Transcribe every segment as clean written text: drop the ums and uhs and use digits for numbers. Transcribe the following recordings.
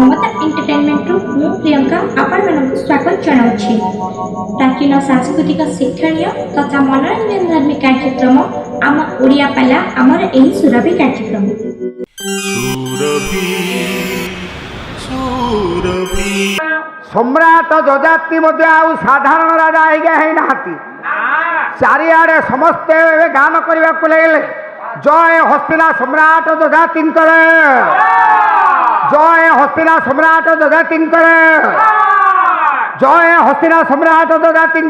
ममता entertainment रु मु प्रियंका आपण मानक स्वागत जनाउछि। प्राचीन सांस्कृतिक शिक्षणीय तथा मनोरंजन धर्मी कार्यक्रम आम ओडिया पाला आमर एही सुरभि कार्यक्रम सम्राट जजाति मध्य आउ साधारण राजा आज्ञा है नाती चारिआडे समस्ते गान करने को लगे जय हस्तिना सम्राट जजाति जय हस्तिना सम्राट जजाति जय हस्तिना सम्राट जजाति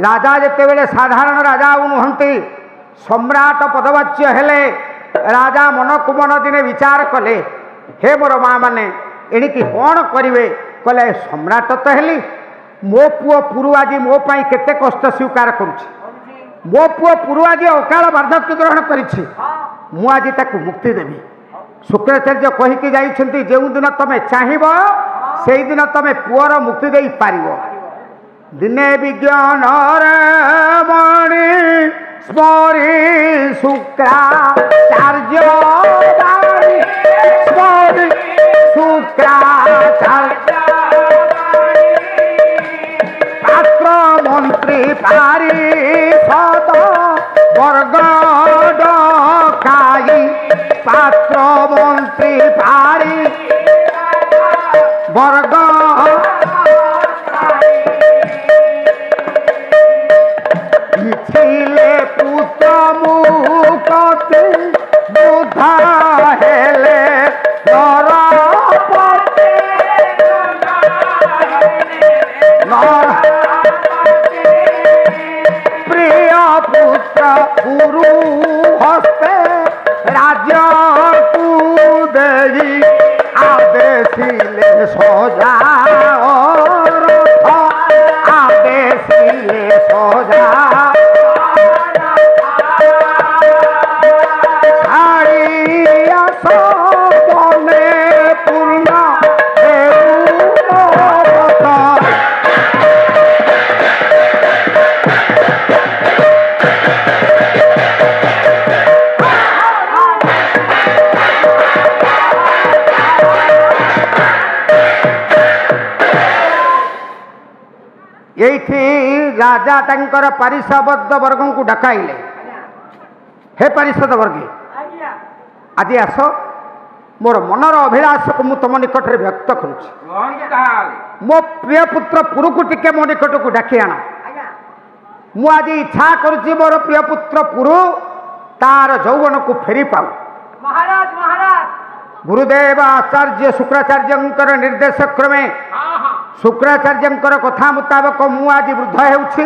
राजा जिते बेले साधारण राजा नुहंती सम्राट पदवाच्य हेले राजा मन को मन दिने विचार कले हे मोर माँ मैंने एणिकी कौन करेंगे कले सम्राट तो हेली मो पुओ पुरु आज मो पाई केते कष्ट स्वीकार करुछि मो पुओ पुरु आज अकाल बार्धक्य ग्रहण करिछि मु आज ताकू मुक्ति देवी शुक्राचार्य कहीकि जाइछन्ति जेउ दिन तमे चाहिबो सेई दिन तमे पुओर मुक्ति देई पारिबो दिने विज्ञान मणि स्मरी शुक्राचार्य स्मरी शुक्राचार्य पात्र मंत्री पारिषद वर्ग डकाई पात्र मंत्री वर्ग इथिले पुत्र मुकते बुधा हेले नरपति प्रिय पुत्र गुरु हस्ते राज्य को देई आदेशिले सजा आदेशिले सजा राजा तंकर पारिषद वर्ग को डकाइले हे पारिषद वर्ग आज आस मोर मनर अभिलाष को मुझ तुम निकट में व्यक्त करुच्ची मो प्रिय पुत्र पुरु को टिके मो निकट को डाकी आण मु आज इच्छा करुच्ची मोर प्रिय पुत्र पुरु तार यौवन को फेरी पाऊ महाराज महाराज गुरुदेव आचार्य शुक्राचार्य निर्देश क्रमे शुक्राचार्य कथा मुताबक मु आज वृद्ध होउछि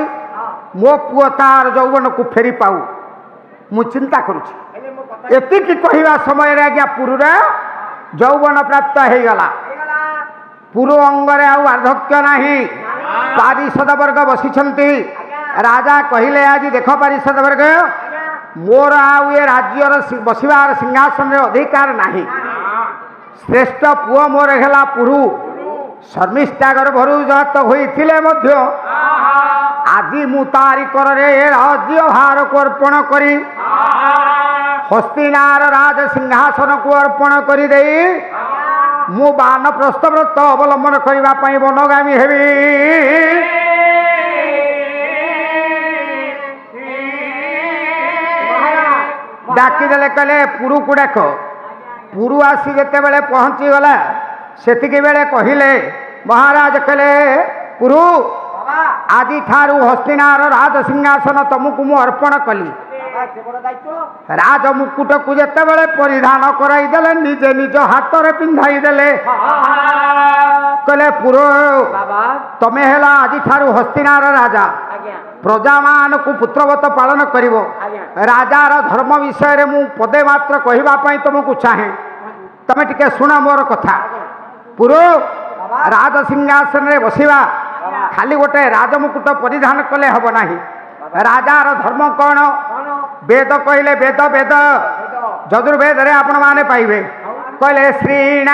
मो पुओ तार यौवन को फेरी पाऊ मु चिंता करुछि एतिकी कहवा समय रे आज्ञा पुरुर यौवन प्राप्त हो गला पुरु अंगरे आ वार्धक्य नाही पारिषद वर्ग बसिछंती राजा कहिले आज देख पारिषद वर्ग मोर आउ ये राज्यर बसिबार सिंहासन रे अधिकार नाही श्रेष्ठ पुओ मोर हेला पुरु शर्मिष्ठा गर्भरु जात होइथिले मध्य आदि मु तारी करे राज्य भार को अर्पण करी हस्तिनार राज सिंहासन को अर्पण करी देई मु बानप्रस्थ व्रत अवलंबन करबा पई वनगामी हेबी डाकी देले कले पुरु को डाक पुरु आसी जेते बेले पहुंची गला सेतिके बेले कहिले महाराज कले पुरु आदि ठारू हस्तिनार राज सिंहासन तुमको मु अर्पण कली राज मुकुट को जेते बेले परिधान कराई देले निजे निज हाथ रे पिंधाई देले कले पुरु तमे हेला आदि ठारू हस्तिनार राजा प्रजा मान को पुत्रवत पालन करिवो राजार धर्म विषय रे मु पदे मात्र कहिबा पई तुमको चाहे तमे टिके सुना मोर कथा पुरु राज सिंहासन रे बसिवा खाली गोटे राजमुकुट परिधान कले हब नाही राजार धर्म कौन वेद कहले वेद वेद यजुर्वेद रे आपण माने पाइबे कहले श्रीण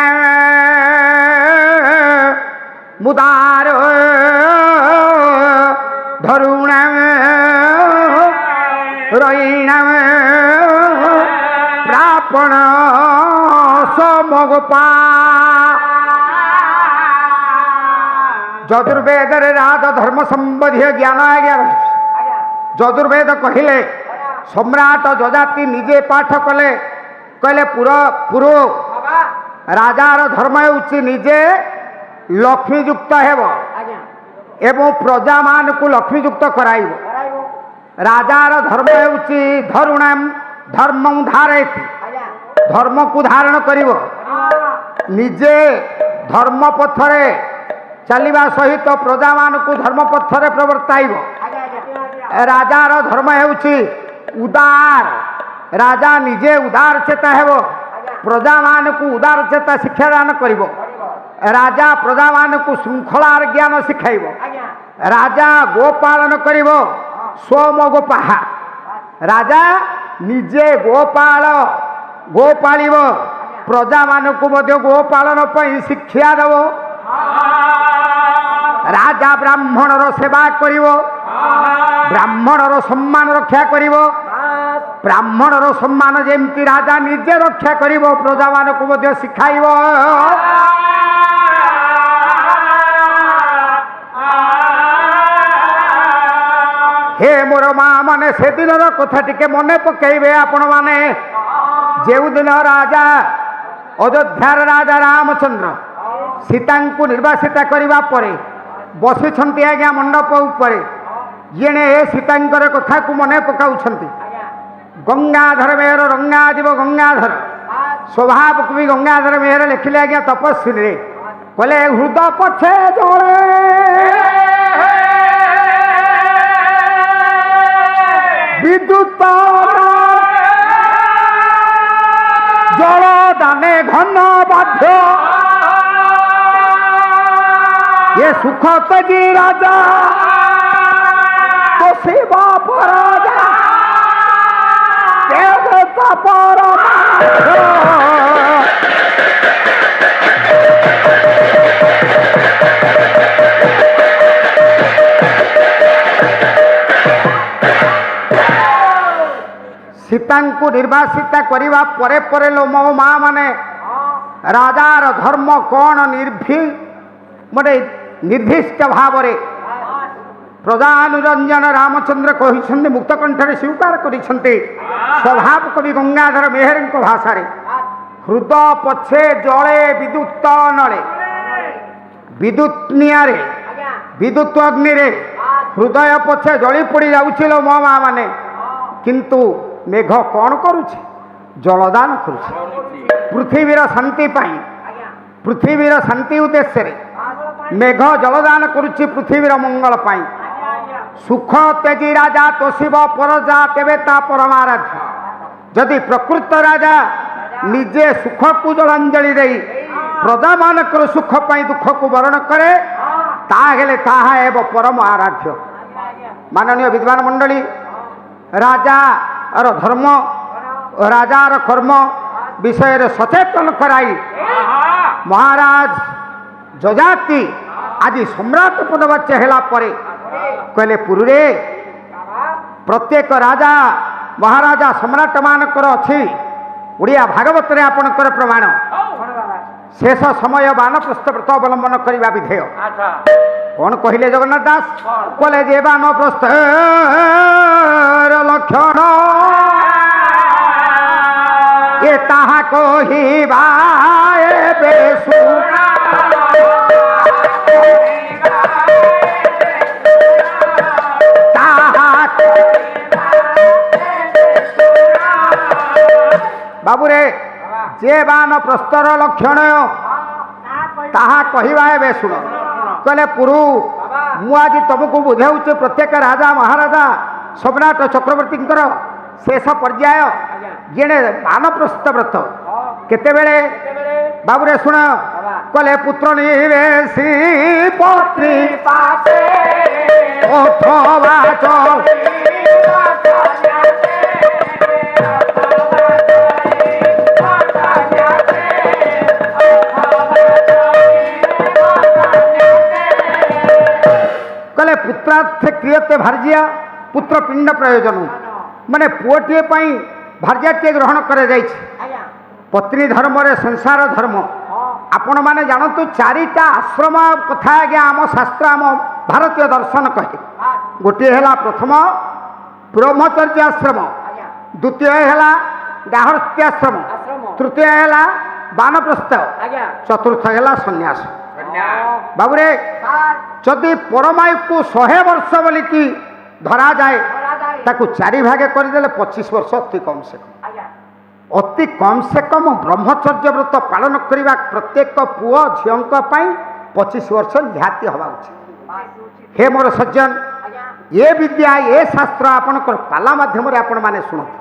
मुदार धरुण रईण प्रापण सम ଗୋପା ଯଜୁର୍ବେଦରେ ରାଜ ଧର୍ମ ସମ୍ବନ୍ଧୀୟ ଜ୍ଞାନ ଆଜ୍ଞା ରହିଛି। ଯଜୁର୍ବେଦ କହିଲେ ସମ୍ରାଟ ଯଜାତି ନିଜେ ପାଠ କଲେ କହିଲେ ପୁରୁ ରାଜାର ଧର୍ମ ହେଉଛି ନିଜେ ଲକ୍ଷ୍ମୀଯୁକ୍ତ ହେବ ଏବଂ ପ୍ରଜାମାନଙ୍କୁ ଲକ୍ଷ୍ମୀଯୁକ୍ତ କରାଇବ। ରାଜାର ଧର୍ମ ହେଉଛି ଧରୁଣାମ ଧର୍ମ ଧାରୟତି ଧର୍ମକୁ ଧାରଣ କରିବ। ନିଜେ ଧର୍ମ ପଥରେ ଚାଲିବା ସହିତ ପ୍ରଜାମାନଙ୍କୁ ଧର୍ମ ପଥରେ ପ୍ରବର୍ତ୍ତାଇବ। ରାଜାର ଧର୍ମ ହେଉଛି ଉଦାର। ରାଜା ନିଜେ ଉଦାର ଚେତା ହେବ, ପ୍ରଜାମାନଙ୍କୁ ଉଦାର ଚେତା ଶିକ୍ଷାଦାନ କରିବ। ରାଜା ପ୍ରଜାମାନଙ୍କୁ ଶୃଙ୍ଖଳାର ଜ୍ଞାନ ଶିଖାଇବ। ରାଜା ଗୋପାଳନ କରିବ ସୋମ ଗୋପାହା। ରାଜା ନିଜେ ଗୋପାଳିବ, ପ୍ରଜାମାନଙ୍କୁ ମଧ୍ୟ ଗୋପାଳନ ପାଇଁ ଶିକ୍ଷା ଦେବ। ରାଜା ବ୍ରାହ୍ମଣର ସେବା କରିବ, ବ୍ରାହ୍ମଣର ସମ୍ମାନ ରକ୍ଷା କରିବ। ବ୍ରାହ୍ମଣର ସମ୍ମାନ ଯେମିତି ରାଜା ନିଜେ ରକ୍ଷା କରିବ, ପ୍ରଜାମାନଙ୍କୁ ମଧ୍ୟ ଶିଖାଇବ। ହେ ମୋର ମା ମାନେ, ସେଦିନର କଥା ଟିକେ ମନେ ପକାଇବେ ଆପଣମାନେ। ଯେଉଁଦିନ ରାଜା ଅଯୋଧ୍ୟାର ରାଜା ରାମଚନ୍ଦ୍ର ସୀତାଙ୍କୁ ନିର୍ବାସିତ କରିବା ପରେ ବସିଛନ୍ତି ଆଜ୍ଞା ମଣ୍ଡପ ଉପରେ, ଜଣେ ସୀତାଙ୍କର କଥାକୁ ମନେ ପକାଉଛନ୍ତି। ଗଙ୍ଗାଧର ମେହର ରଙ୍ଗା ଯିବ ଗଙ୍ଗାଧର, ସ୍ୱଭାବକୁ ବି ଗଙ୍ଗାଧର ମେହର ଲେଖିଲେ ଆଜ୍ଞା ତପସ୍ୱୀରେ। କହିଲେ ହୃଦ ପଛେ ଜଳେ ବିଦ୍ୟୁତ ଜଳ ଦାନେ ଘନ ବାଧ୍ୟ। ये सुख तजी राजा तो सेवा पराजा देवता परमात्मा। सीतांकु निर्वासित करने परे परे लो मो माँ माने राजार धर्म कौन मोटे निर्दिष्ट भाव प्रजानुरंजन रामचंद्र कहते मुक्तकंठरे स्वीकार करिसेंते। स्वभाव कवि गंगाधर मेहर भाषा हृद पछे जले विद्युत नले, विद्युत निआरे विद्युत अग्नि रे हृदय पछे जली पड़ी जाउछिलो मो माँ माने, किंतु मेघ कौन करुछि? जलदान करुछि पृथ्वीर शांति पाई, पृथ्वीर शांति उद्देश्य रे मेघ जलदान करुछि पृथ्वीर मंगल पाई। सुख तेजी राजा तो शिव परजा तेबे ता परमाराध्य। जदि प्रकृत राजा निजे सुख को जलांजलि दे प्रजा मानकर सुख पाई दुख को वरण करे ताहेले ताहा एव परम आराध्य। माननीय विद्वान मंडली, राजा और धर्म राजार कर्म विषय सचेतन कराई महाराज जजाति आज सम्राट पदबाच्य है कहले पुरुरे प्रत्येक राजा महाराजा सम्राट मानकर अच्छी ओडिया भागवत रे आपणकर प्रमाण शेष समय बानप्रस्थ व्रत अवलंबन करने विधेय कौन कहले जगन्नाथ दास कहले जे बानप्रस्थ लक्षण ये ताहा कहिबा बेसु बाबूरे जे बान प्रस्तर लक्षण ताहा कहवा ए शुण कहले पुरु मुझ तुमको बुझाऊँ प्रत्येक राजा महाराजा सम्राट चक्रवर्ती शेष पर्याय जेने बानप्रस्थ व्रत केतेबेले बाबूरे शुण कहले पुत्र निवेशी पत्नी कहले पुत्रार्थ क्रियते भार्या पुत्र पिंड प्रयोजन माने पुओटीए भार्याटे ग्रहण कर ପତ୍ନୀ ଧର୍ମରେ ସଂସାର ଧର୍ମ ଆପଣ ମାନେ ଜାଣନ୍ତୁ ଚାରିଟା ଆଶ୍ରମ କଥା ଆଜ୍ଞା ଆମ ଶାସ୍ତ୍ର ଆମ ଭାରତୀୟ ଦର୍ଶନ କହେ। ଗୋଟିଏ ହେଲା ପ୍ରଥମ ବ୍ରହ୍ମଚର୍ଯ୍ୟ ଆଶ୍ରମ, ଦ୍ୱିତୀୟ ହେଲା ଗାର୍ହସ୍ଥ୍ୟାଶ୍ରମ, ତୃତୀୟ ହେଲା ବାନପ୍ରସ୍ଥ, ଚତୁର୍ଥ ହେଲା ସନ୍ନ୍ୟାସ। ବାବୁରେ ଯଦି ପରମାୟୁକୁ 100 ବର୍ଷ ବୋଲିକି ଧରାଯାଏ ତାକୁ 4 ଭାগে କରିଦେଲେ 25 ବର୍ଷ ଅତି କମ୍ ସେ କମ୍। ଅତି କମ୍ ସେ କମ୍ ବ୍ରହ୍ମଚର୍ଯ୍ୟ ବ୍ରତ ପାଳନ କରିବା ପ୍ରତ୍ୟେକ ପୁଅ ଝିଅଙ୍କ ପାଇଁ 25 ବର୍ଷ ନିହାତି ହେବା ଉଚିତ। ହେ ମୋର ସଜ୍ଜନ, ଏ ବିଦ୍ୟା ଏ ଶାସ୍ତ୍ର ଆପଣଙ୍କର ପାଲା ମାଧ୍ୟମରେ ଆପଣମାନେ ଶୁଣନ୍ତୁ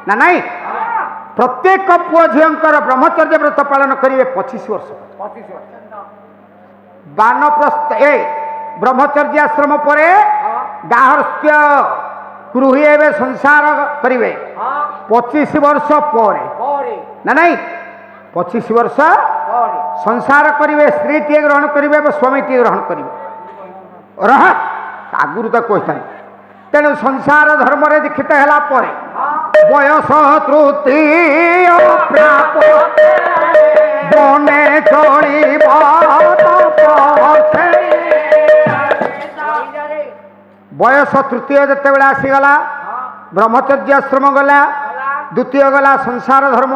ନା ନାଇଁ। ପ୍ରତ୍ୟେକ ପୁଅ ଝିଅଙ୍କର ବ୍ରହ୍ମଚର୍ଯ୍ୟ ବ୍ରତ ପାଳନ କରିବେ 25 ବର୍ଷ। ବାନପ୍ରସ୍ଥ ବ୍ରହ୍ମଚର୍ଯ୍ୟ ଆଶ୍ରମ ପରେ ଗାର୍ହସ୍ଥ୍ୟ ଗୃହୀ ଏବେ ସଂସାର କରିବେ 25 ବର୍ଷ ପରେ ନା ନାଇଁ। 25 ବର୍ଷ ସଂସାର କରିବେ, ସ୍ତ୍ରୀଟିଏ ଗ୍ରହଣ କରିବେ ବା ସ୍ୱାମୀଟିଏ ଗ୍ରହଣ କରିବେ। ଆଗରୁ ତ କହିଥାନ୍ତି। ତେଣୁ ସଂସାର ଧର୍ମରେ ଦୀକ୍ଷିତ ହେଲା ପରେ ବୟସ ତୃତୀୟ ପ୍ରାପ ବନେ ଚଳିବ ବୟସ ତୃତୀୟ ଯେତେବେଳେ ଆସିଗଲା ବ୍ରହ୍ମଚର୍ଯ୍ୟ ଆଶ୍ରମ ଗଲା, ଦ୍ୱିତୀୟ ଗଲା ସଂସାର ଧର୍ମ,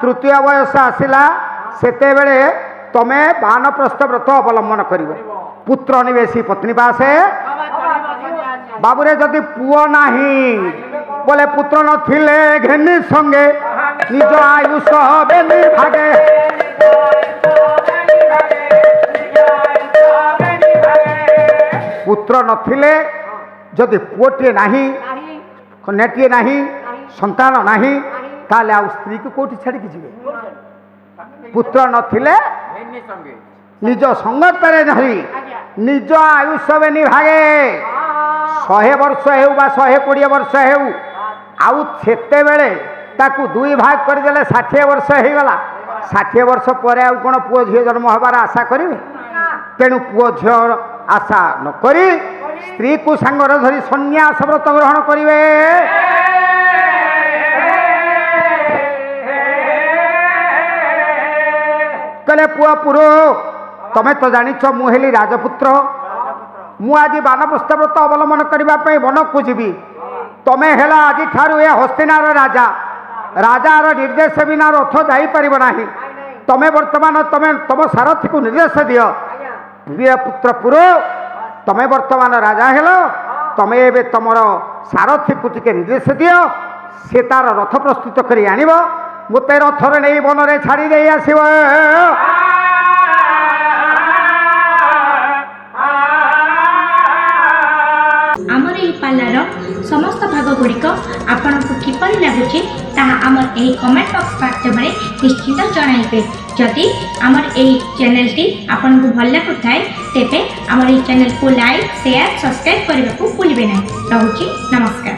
ତୃତୀୟ ବୟସ ଆସିଲା ସେତେବେଳେ ତମେ ବାନପ୍ରସ୍ଥ ବ୍ରତ ଅବଲମ୍ବନ କରିବ। ପୁତ୍ର ନିବେଶୀ ପତ୍ନୀ ପାଶେ ବାବୁରେ ଯଦି ପୁଅ ନାହିଁ ବୋଲେ ପୁତ୍ର ନଥିଲେ ଘେନି ସଙ୍ଗେ ନିଜ ଆୟୁଷ ବେନି ଭାଗେ। ପୁତ୍ର ନଥିଲେ ଯଦି ପୁଅଟିଏ ନାହିଁ, କନ୍ୟାଟିଏ ନାହିଁ, ସନ୍ତାନ ନାହିଁ, ତାହେଲେ ଆଉ ସ୍ତ୍ରୀକୁ କୋଉଠି ଛାଡ଼ିକି ଯିବେ? ପୁତ୍ର ନଥିଲେ ନିଜ ସଙ୍ଗତରେ ଧରି ନିଜ ଆୟୁଷ ବେନି ଭାଗେ। 100 ବର୍ଷ ହେଉ ବା 120 ବର୍ଷ ହେଉ, ଆଉ ସେତେବେଳେ ତାକୁ 2 ଭାଗ କରିଦେଲେ 60 ବର୍ଷ ହେଇଗଲା। 60 ବର୍ଷ ପରେ ଆଉ କ'ଣ ପୁଅ ଝିଅ ଜନ୍ମ ହେବାର ଆଶା କରିବେ? ତେଣୁ ପୁଅ ଝିଅ ଆଶା ନ କରି ସ୍ତ୍ରୀକୁ ସାଙ୍ଗରେ ଧରି ସନ୍ନ୍ୟାସ ବ୍ରତ ଗ୍ରହଣ କରିବେ। କହିଲେ ପୁଅ ପୁର ତମେ ତ ଜାଣିଛ ମୁଁ ହେଲି ରାଜପୁତ୍ର, ମୁଁ ଆଜି ବାନପ୍ରସ୍ଥ ବ୍ରତ ଅବଲମ୍ବନ କରିବା ପାଇଁ ବନକୁ ଯିବି। ତମେ ହେଲ ଆଜିଠାରୁ ଏ ହସ୍ତିନାର ରାଜା, ରାଜାର ନିର୍ଦ୍ଦେଶ ବିନା ରଥ ଯାଇପାରିବ ନାହିଁ। ତମେ ବର୍ତ୍ତମାନ ତମ ସାରଥୀକୁ ନିର୍ଦ୍ଦେଶ ଦିଅ। ପ୍ରିୟ ପୁତ୍ର ପୁର ତମେ ବର୍ତ୍ତମାନ ରାଜା ହେଲ, ତମେ ଏବେ ତମର ସାରଥୀକୁ ଟିକେ ନିର୍ଦ୍ଦେଶ ଦିଅ, ସେ ତାର ରଥ ପ୍ରସ୍ତୁତ କରି ଆଣିବ, ମୋତେ ରଥରେ ନେଇ ବନରେ ଛାଡ଼ି ଦେଇ ଆସିବ। ଆମର ଏହି ପାଲାର ସମସ୍ତ ଭାଗ ଗୁଡ଼ିକ ଆପଣଙ୍କୁ କିପରି ଲାଗୁଛି ତାହା ଆମର ଏହି କମେଣ୍ଟ ବକ୍ସ ମାଧ୍ୟମରେ ନିଶ୍ଚିତ ଜଣାଇବେ। ଯଦି ଆମର ଏହି ଚ୍ୟାନେଲଟି ଆପଣଙ୍କୁ ଭଲ ଲାଗୁଥାଏ ତେବେ ଆମର ଏହି ଚ୍ୟାନେଲକୁ ଲାଇକ୍, ସେୟାର, ସବସ୍କ୍ରାଇବ୍ କରିବାକୁ ଭୁଲିବେ ନାହିଁ। ରହୁଛି, ନମସ୍କାର।